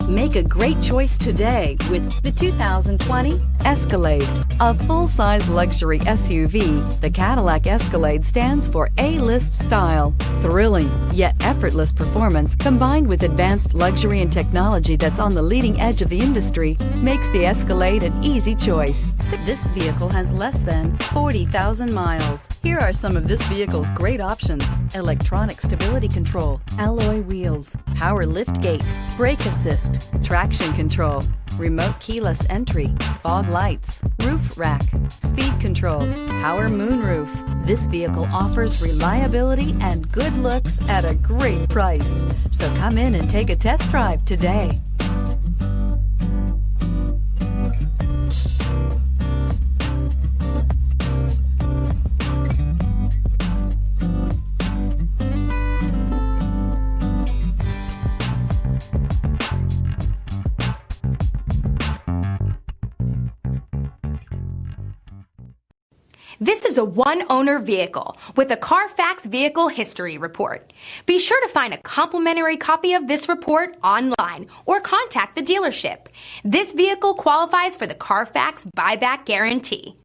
Make a great choice today with the 2020 Escalade. A full-size luxury SUV, the Cadillac Escalade stands for A-list style. Thrilling, yet effortless performance combined with advanced luxury and technology that's on the leading edge of the industry makes the Escalade an easy choice. This vehicle has less than 40,000 miles. Here are some of this vehicle's great options: electronic stability control, alloy wheels, power lift gate, brake assist, traction control, remote keyless entry, fog lights, roof rack, speed control, power moonroof. This vehicle offers reliability and good looks at a great price. So come in and take a test drive today. This is a one-owner vehicle with a Carfax Vehicle History Report. Be sure to find a complimentary copy of this report online or contact the dealership. This vehicle qualifies for the Carfax Buyback Guarantee.